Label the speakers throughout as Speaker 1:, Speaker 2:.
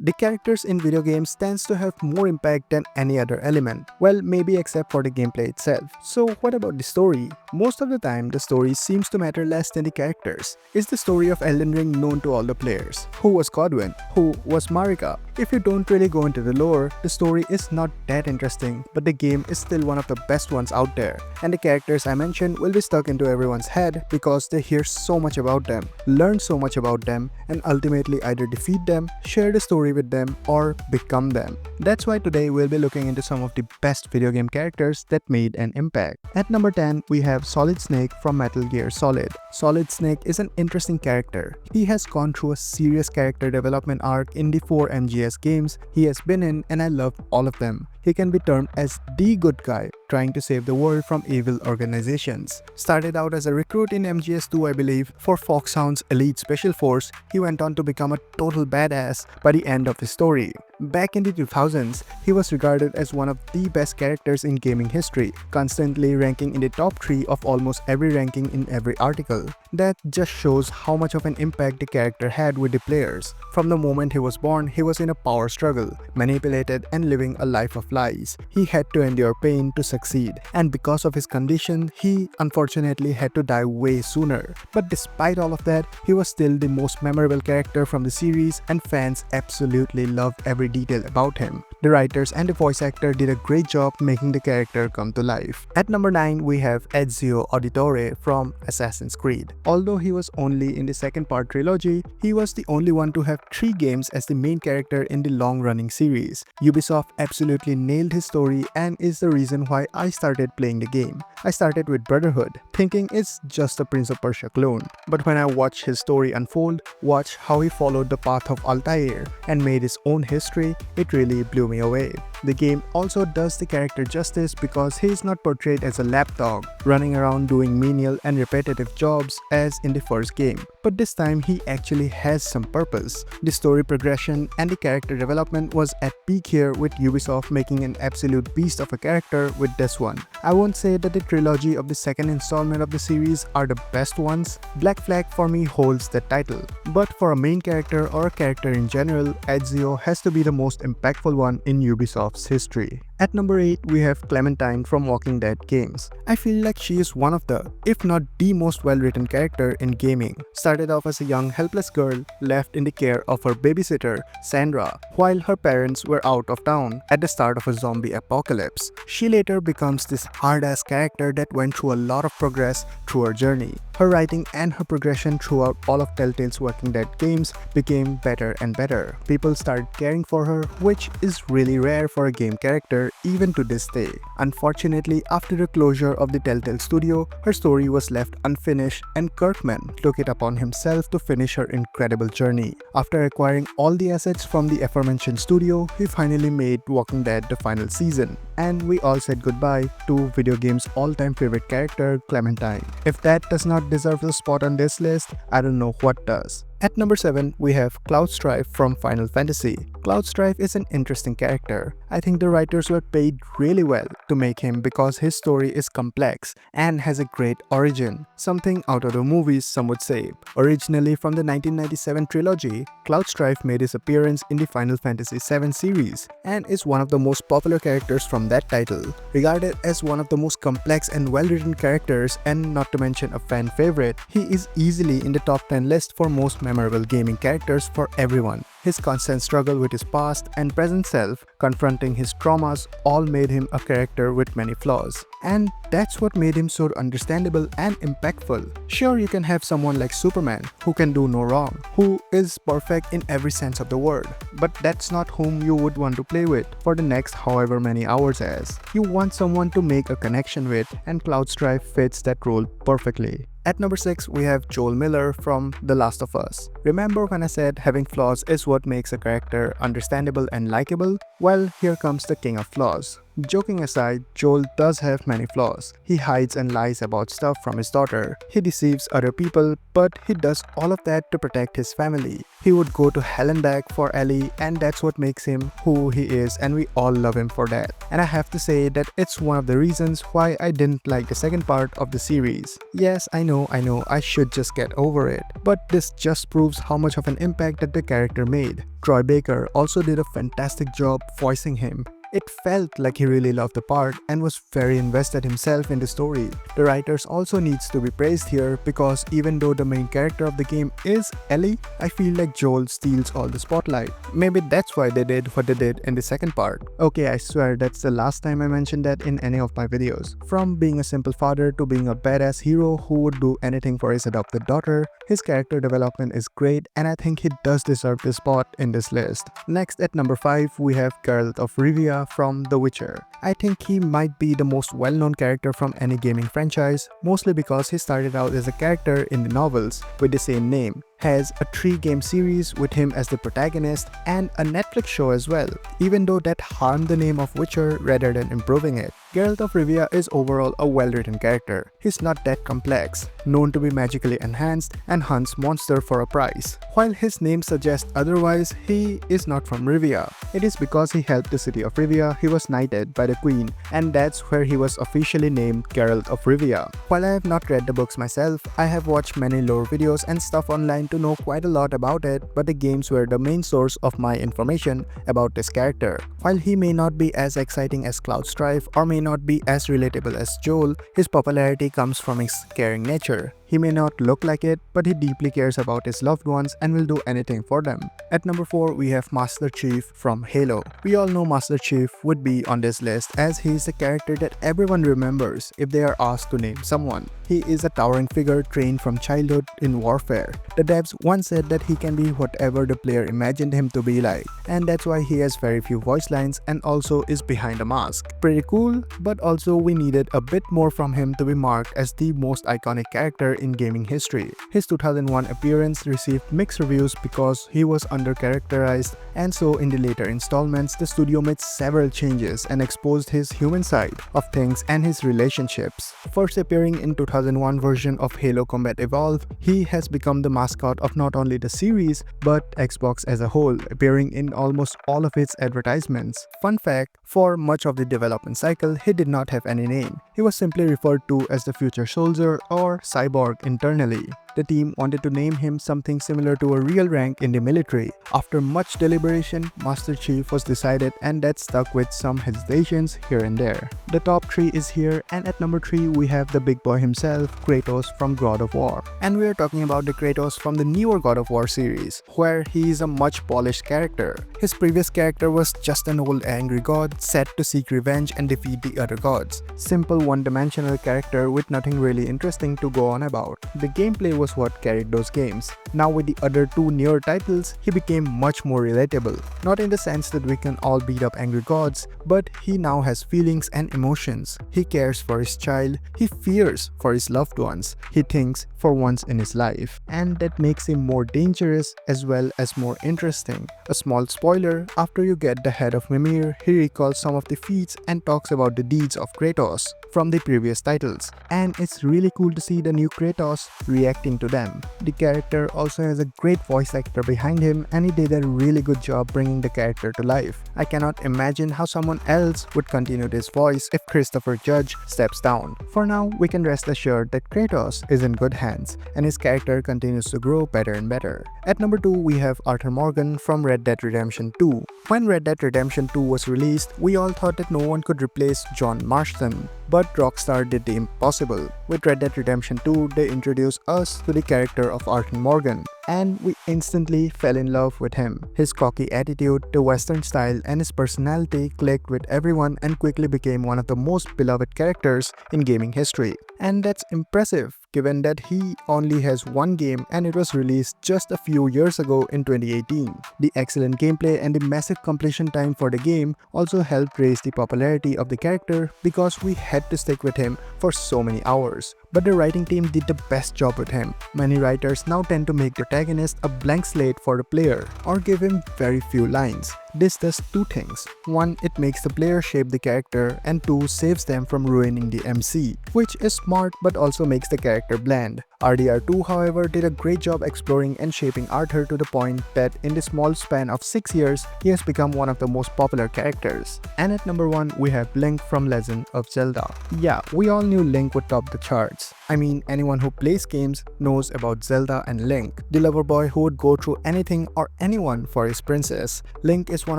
Speaker 1: The characters in video games tends to have more impact than any other element. Well, maybe except for the gameplay itself. So what about the story? Most of the time, the story seems to matter less than the characters. Is the story of Elden Ring known to all the players? Who was Godwin? Who was Marika? If you don't really go into the lore, the story is not that interesting, but the game is still one of the best ones out there. And the characters I mentioned will be stuck into everyone's head because they hear so much about them, learn so much about them, and ultimately either defeat them, share the story with them, or become them. That's why today we'll be looking into some of the best video game characters that made an impact. At number 10, we have Solid Snake from Metal Gear Solid. Solid Snake is an interesting character. He has gone through a serious character development arc in the 4 MGS games he has been in, and I love all of them. He can be termed as the good guy, trying to save the world from evil organizations. Started out as a recruit in MGS2, I believe, for Foxhound's Elite Special Force, he went on to become a total badass by the end of his story. Back in the 2000s, he was regarded as one of the best characters in gaming history, constantly ranking in the top 3 of almost every ranking in every article. That just shows how much of an impact the character had with the players. From the moment he was born, he was in a power struggle, manipulated and living a life of lies. He had to endure pain to succeed, and because of his condition, he unfortunately had to die way sooner. But despite all of that, he was still the most memorable character from the series, and fans absolutely loved every detail about him. The writers and the voice actor did a great job making the character come to life. At number 9, we have Ezio Auditore from Assassin's Creed. Although he was only in the second part trilogy, he was the only one to have 3 games as the main character in the long-running series. Ubisoft absolutely nailed his story and is the reason why I started playing the game. I started with Brotherhood, thinking it's just a Prince of Persia clone. But when I watched his story unfold, watched how he followed the path of Altair and made his own history, it really blew me away. The game also does the character justice because he is not portrayed as a lapdog, running around doing menial and repetitive jobs as in the first game. But this time he actually has some purpose. The story progression and the character development was at peak here, with Ubisoft making an absolute beast of a character with this one. I won't say that the trilogy of the second installment of the series are the best ones. Black Flag for me holds that title. But for a main character or a character in general, Ezio has to be the most impactful one in Ubisoft's history. At number 8, we have Clementine from Walking Dead games. I feel like she is one of the, if not the most well-written character in gaming. Started off as a young helpless girl left in the care of her babysitter, Sandra, while her parents were out of town at the start of a zombie apocalypse. She later becomes this hard-ass character that went through a lot of progress through her journey. Her writing and her progression throughout all of Telltale's Walking Dead games became better and better. People started caring for her, which is really rare for a game character even to this day. Unfortunately, after the closure of the Telltale studio, her story was left unfinished and Kirkman took it upon himself to finish her incredible journey. After acquiring all the assets from the aforementioned studio, he finally made Walking Dead the final season, and we all said goodbye to video game's all-time favorite character, Clementine. If that does not deserve a spot on this list, I don't know what does. At number 7, we have Cloud Strife from Final Fantasy. Cloud Strife is an interesting character. I think the writers were paid really well to make him because his story is complex and has a great origin, something out of the movies some would say. Originally from the 1997 trilogy, Cloud Strife made his appearance in the Final Fantasy VII series and is one of the most popular characters from that title. Regarded as one of the most complex and well-written characters, and not to mention a fan favorite, he is easily in the top 10 list for most memorable gaming characters for everyone. His constant struggle with his past and present self, confronting his traumas, all made him a character with many flaws. And that's what made him so understandable and impactful. Sure, you can have someone like Superman, who can do no wrong, who is perfect in every sense of the word, but that's not whom you would want to play with for the next however many hours as. You want someone to make a connection with, and Cloud Strife fits that role perfectly. At number 6, we have Joel Miller from The Last of Us. Remember when I said having flaws is what makes a character understandable and likable? Well, here comes the king of flaws. Joking aside, Joel does have many flaws. He hides and lies about stuff from his daughter. He deceives other people, but he does all of that to protect his family. He would go to hell and back for Ellie, and that's what makes him who he is, and we all love him for that. And I have to say that it's one of the reasons why I didn't like the second part of the series. Yes, I know, I should just get over it. But this just proves how much of an impact that the character made. Troy Baker also did a fantastic job voicing him. It felt like he really loved the part and was very invested himself in the story. The writers also needs to be praised here because even though the main character of the game is Ellie, I feel like Joel steals all the spotlight. Maybe that's why they did what they did in the second part. Okay, I swear that's the last time I mentioned that in any of my videos. From being a simple father to being a badass hero who would do anything for his adopted daughter, his character development is great and I think he does deserve this spot in this list. Next at number 5 we have Geralt of Rivia from The Witcher. I think he might be the most well-known character from any gaming franchise, mostly because he started out as a character in the novels with the same name, has a 3-game series with him as the protagonist, and a Netflix show as well, even though that harmed the name of Witcher rather than improving it. Geralt of Rivia is overall a well-written character. He's not that complex, known to be magically enhanced, and hunts monsters for a prize. While his name suggests otherwise, he is not from Rivia. It is because he helped the city of Rivia he was knighted by the queen, and that's where he was officially named Geralt of Rivia. While I have not read the books myself, I have watched many lore videos and stuff online to know quite a lot about it, but the games were the main source of my information about this character. While he may not be as exciting as Strife or may not be as relatable as Joel, his popularity comes from his caring nature. He may not look like it, but he deeply cares about his loved ones and will do anything for them. At number 4, we have Master Chief from Halo. We all know Master Chief would be on this list as he is the character that everyone remembers if they are asked to name someone. He is a towering figure trained from childhood in warfare. The devs once said that he can be whatever the player imagined him to be like, and that's why he has very few voice lines and also is behind a mask. Pretty cool, but also we needed a bit more from him to be marked as the most iconic character in gaming history. His 2001 appearance received mixed reviews because he was under-characterized, and so in the later installments the studio made several changes and exposed his human side of things and his relationships. First appearing in 2001 version of Halo Combat Evolved, he has become the mascot of not only the series but Xbox as a whole, appearing in almost all of its advertisements. Fun fact, for much of the development cycle he did not have any name. He was simply referred to as the Future Soldier or Cyborg internally. The team wanted to name him something similar to a real rank in the military. After much deliberation, Master Chief was decided, and that stuck with some hesitations here and there. The top 3 is here, and at number 3 we have the big boy himself, Kratos from God of War. And we are talking about the Kratos from the newer God of War series, where he is a much polished character. His previous character was just an old angry god set to seek revenge and defeat the other gods. Simple one-dimensional character with nothing really interesting to go on about. The gameplay was what carried those games. Now with the other 2 newer titles, he became much more relatable. Not in the sense that we can all beat up angry gods, but he now has feelings and emotions. He cares for his child, he fears for his loved ones, he thinks for once in his life, and that makes him more dangerous as well as more interesting. A small spoiler, after you get the head of Mimir, he recalls some of the feats and talks about the deeds of Kratos from the previous titles, and it's really cool to see the new Kratos reacting to them. The character also has a great voice actor behind him, and he did a really good job bringing the character to life. I cannot imagine how someone else would continue this voice if Christopher Judge steps down. For now, we can rest assured that Kratos is in good hands, and his character continues to grow better and better. At number 2, we have Arthur Morgan from Red Dead Redemption 2. When Red Dead Redemption 2 was released, we all thought that no one could replace John Marston. But Rockstar did the impossible. With Red Dead Redemption 2, they introduced us to the character of Arthur Morgan, and we instantly fell in love with him. His cocky attitude, the western style, and his personality clicked with everyone and quickly became one of the most beloved characters in gaming history. And that's impressive given that he only has one game and it was released just a few years ago in 2018. The excellent gameplay and the massive completion time for the game also helped raise the popularity of the character because we had to stick with him for so many hours. But the writing team did the best job with him. Many writers now tend to make the protagonist a blank slate for the player or give him very few lines. This does two things. One, it makes the player shape the character, and two, saves them from ruining the MC, which is smart but also makes the character bland. RDR2, however, did a great job exploring and shaping Arthur to the point that in the small span of 6 years, he has become one of the most popular characters. And at number 1, we have Link from Legend of Zelda. Yeah, we all knew Link would top the charts. I mean, anyone who plays games knows about Zelda and Link, the lover boy who would go through anything or anyone for his princess. Link is one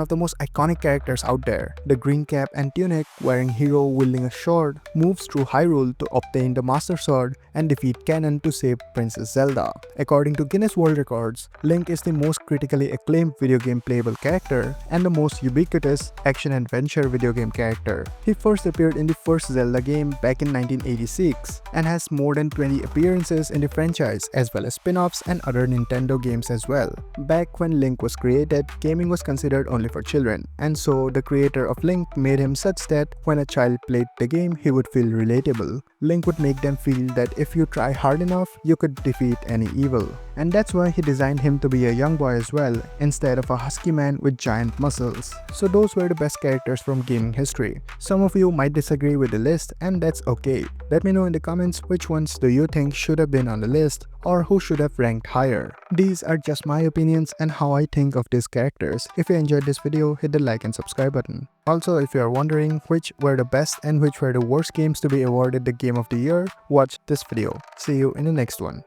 Speaker 1: of the most iconic characters out there. The green cap and tunic, wearing hero wielding a sword, moves through Hyrule to obtain the Master Sword and defeat Ganon to save Princess Zelda. According to Guinness World Records, Link is the most critically acclaimed video game playable character and the most ubiquitous action-adventure video game character. He first appeared in the first Zelda game back in 1986 and has more than 20 appearances in the franchise as well as spin-offs and other Nintendo games as well. Back when Link was created, gaming was considered only for children, and so the creator of Link made him such that when a child played the game, he would feel relatable. Link would make them feel that if you try hard enough, you could defeat any evil. And that's why he designed him to be a young boy as well, instead of a husky man with giant muscles. So those were the best characters from gaming history. Some of you might disagree with the list, and that's okay. Let me know in the comments which ones do you think should have been on the list, or who should have ranked higher. These are just my opinions and how I think of these characters. If you enjoyed this video, hit the like and subscribe button. Also, if you are wondering which were the best and which were the worst games to be awarded the Game of the Year, watch this video. See you in the next one.